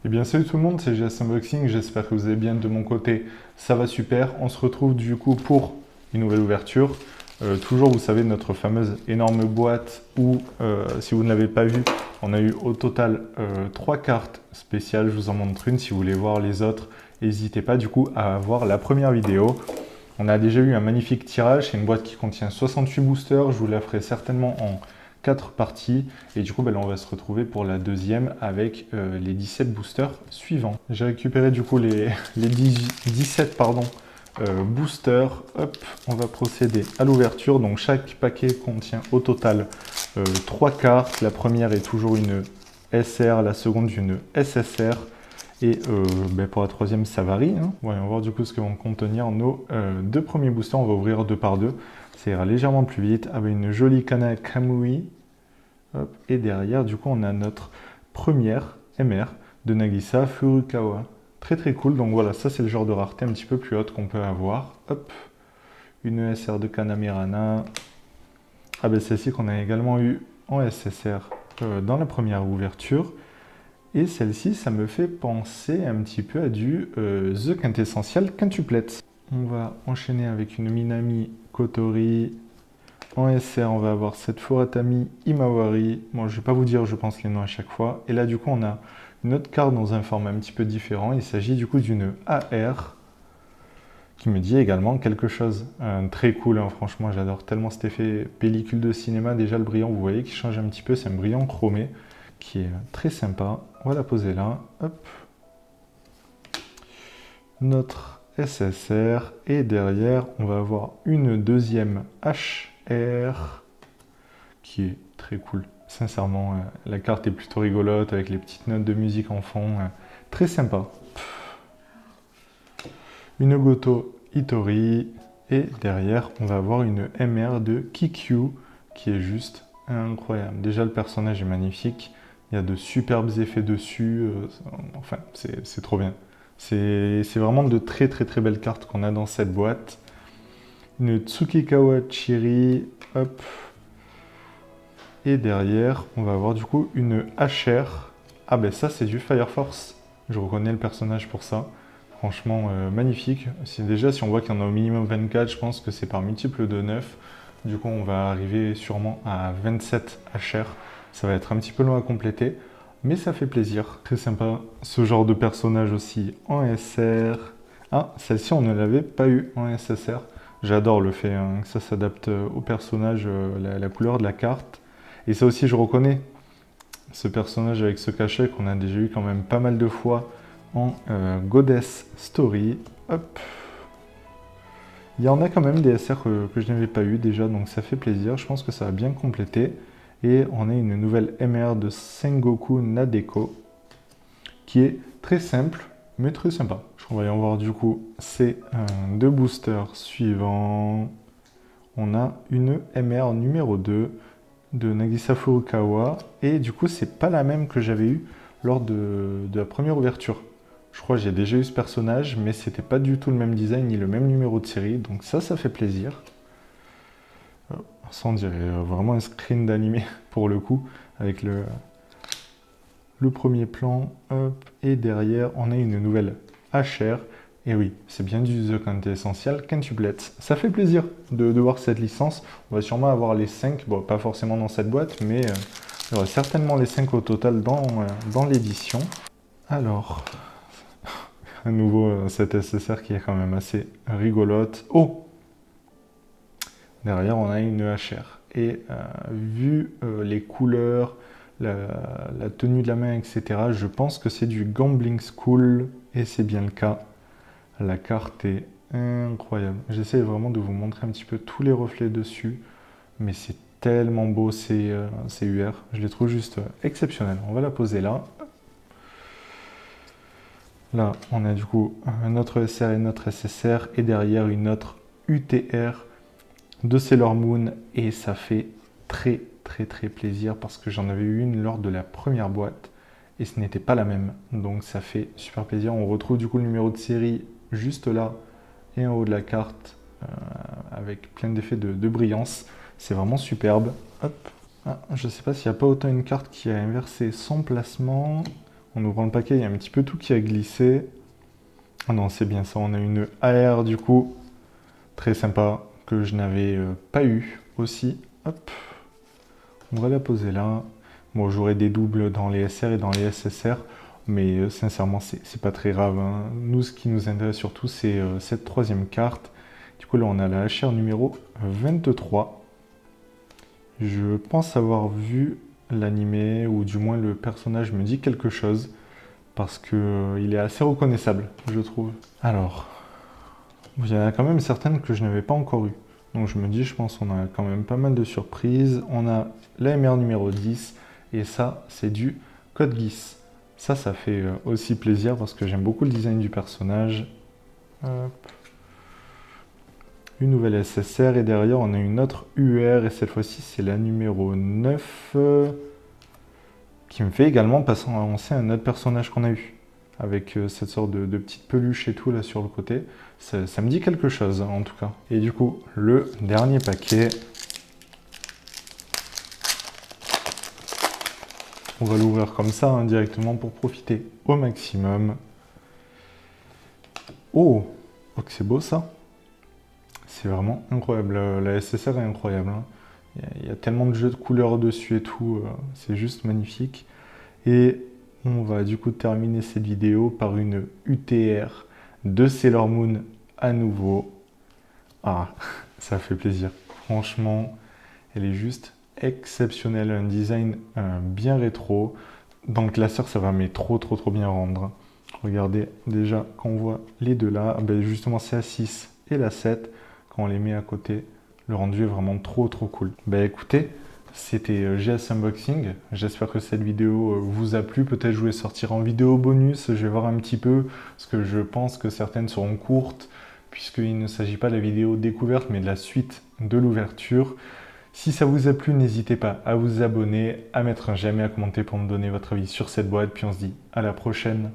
Eh bien salut tout le monde, c'est GS Unboxing, j'espère que vous allez bien de mon côté, ça va super. On se retrouve du coup pour une nouvelle ouverture. Toujours, vous savez, notre fameuse énorme boîte où, si vous ne l'avez pas vu, on a eu au total 3 cartes spéciales. Je vous en montre une, si vous voulez voir les autres, n'hésitez pas du coup à voir la première vidéo. On a déjà eu un magnifique tirage, c'est une boîte qui contient 68 boosters, je vous la ferai certainement en 4 parties. Et du coup, là, on va se retrouver pour la deuxième avec les 17 boosters suivants. J'ai récupéré du coup les 17 boosters. Hop, on va procéder à l'ouverture. Donc chaque paquet contient au total 3 cartes. La première est toujours une SR, la seconde une SSR. Et pour la troisième, ça varie. Hein. Ouais, on va voir du coup ce que vont contenir nos deux premiers boosters. On va ouvrir deux par deux. Ça ira légèrement plus vite. Avec une jolie Kana Kamui. Hop. Et derrière, du coup, on a notre première MR de Nagisa Furukawa. Très très cool. Donc voilà, ça c'est le genre de rareté un petit peu plus haute qu'on peut avoir. Hop. Une SR de Kanamirana. Ah ben celle-ci qu'on a également eu en SSR dans la première ouverture. Et celle-ci, ça me fait penser un petit peu à du The Quintessential Quintuplet. On va enchaîner avec une Minami Kotori. En SR, on va avoir cette Furatami Imawari. Bon, je ne vais pas vous dire, je pense, les noms à chaque fois. Et là, du coup, on a une autre carte dans un format un petit peu différent. Il s'agit du coup d'une AR qui me dit également quelque chose. Très cool, hein, franchement, j'adore tellement cet effet pellicule de cinéma. Déjà, le brillant, vous voyez, qui change un petit peu. C'est un brillant chromé qui est très sympa. On va la poser là. Hop. Notre SSR. Et derrière, on va avoir une deuxième HR qui est très cool. Sincèrement, la carte est plutôt rigolote avec les petites notes de musique en fond. Très sympa. Une Goto Itori. Et derrière, on va avoir une MR de Kikyu qui est juste incroyable. Déjà, le personnage est magnifique. Il y a de superbes effets dessus. Enfin, c'est trop bien. C'est vraiment de très très très belles cartes qu'on a dans cette boîte. Une Tsukikawa Chiri. Hop. Et derrière, on va avoir du coup une HR. Ah ben ça, c'est du Fire Force. Je reconnais le personnage pour ça. Franchement, magnifique. Déjà, si on voit qu'il y en a au minimum 24, je pense que c'est par multiple de 9. Du coup, on va arriver sûrement à 27 HR. Ça va être un petit peu long à compléter, mais ça fait plaisir. Très sympa. Ce genre de personnage aussi en SR. Ah, celle-ci, on ne l'avait pas eu en SSR. J'adore le fait hein, que ça s'adapte au personnage, la couleur de la carte. Et ça aussi, je reconnais ce personnage avec ce cachet qu'on a déjà eu quand même pas mal de fois en Goddess Story. Hop. Il y en a quand même des SR que je n'avais pas eu déjà, donc ça fait plaisir. Je pense que ça va bien compléter. Et on a une nouvelle MR de Sengoku Nadeko qui est très simple, mais très sympa. On va y en voir du coup ces deux boosters suivants. On a une MR numéro 2 de Nagisa Furukawa. Et du coup, c'est pas la même que j'avais eue lors de la première ouverture. Je crois que j'ai déjà eu ce personnage, mais c'était pas du tout le même design ni le même numéro de série. Donc ça fait plaisir. Ça, on dirait vraiment un screen d'animé pour le coup, avec le premier plan. Hop, et derrière, on a une nouvelle HR. Et oui, c'est bien du The Quintessential Quintuplet. Ça fait plaisir de voir cette licence. On va sûrement avoir les 5, bon, pas forcément dans cette boîte, mais il y aura certainement les 5 au total dans l'édition. Alors, à nouveau, cette SSR qui est quand même assez rigolote. Oh! Derrière, on a une HR. Et vu les couleurs, la tenue de la main, etc., je pense que c'est du Gambling School, et c'est bien le cas. La carte est incroyable. J'essaie vraiment de vous montrer un petit peu tous les reflets dessus, mais c'est tellement beau ces UR. Je les trouve juste exceptionnels. On va la poser là. Là, on a du coup notre SR et notre SSR, et derrière une autre UTR de Sailor Moon, et ça fait très très très plaisir parce que j'en avais eu une lors de la première boîte et ce n'était pas la même, donc ça fait super plaisir. On retrouve du coup le numéro de série juste là et en haut de la carte avec plein d'effets de brillance. C'est vraiment superbe. Hop. Ah, je sais pas s'il n'y a pas autant une carte qui a inversé son placement. En ouvrant le paquet, il y a un petit peu tout qui a glissé. Ah non, c'est bien ça, on a une AR du coup, très sympa, que je n'avais pas eu aussi. Hop, on va la poser là. Bon, j'aurai des doubles dans les SR et dans les SSR, mais sincèrement, c'est pas très grave, hein. Nous, ce qui nous intéresse surtout, c'est cette troisième carte. Du coup, là, on a la HR numéro 23. Je pense avoir vu l'animé, ou du moins le personnage me dit quelque chose, parce que il est assez reconnaissable, je trouve. Alors, il y en a quand même certaines que je n'avais pas encore eues. Donc je me dis, je pense qu'on a quand même pas mal de surprises. On a la MR numéro 10, et ça, c'est du Code Geass. Ça fait aussi plaisir, parce que j'aime beaucoup le design du personnage. Hop. Une nouvelle SSR, et derrière on a une autre UR, et cette fois-ci c'est la numéro 9, qui me fait également penser à un autre personnage qu'on a eu, avec cette sorte de petite peluche et tout là sur le côté. Ça me dit quelque chose en tout cas. Et du coup, le dernier paquet, on va l'ouvrir comme ça, hein, directement, pour profiter au maximum. Oh, oh que c'est beau ça! C'est vraiment incroyable, la SSR est incroyable, hein. Il y a tellement de jeux de couleurs dessus et tout, c'est juste magnifique. Et on va du coup terminer cette vidéo par une UTR de Sailor Moon à nouveau. Ah, ça fait plaisir. Franchement, elle est juste exceptionnelle. Un design bien rétro. Dans le classeur, ça va mais trop bien rendre. Regardez, déjà, quand on voit les deux là, ben justement c'est la 6 et la 7. Quand on les met à côté, le rendu est vraiment trop cool. Ben écoutez, c'était GS Unboxing. J'espère que cette vidéo vous a plu. Peut-être je vais sortir en vidéo bonus. Je vais voir un petit peu, parce que je pense que certaines seront courtes, puisqu'il ne s'agit pas de la vidéo découverte, mais de la suite de l'ouverture. Si ça vous a plu, n'hésitez pas à vous abonner, à mettre un j'aime et à commenter pour me donner votre avis sur cette boîte. Puis on se dit à la prochaine.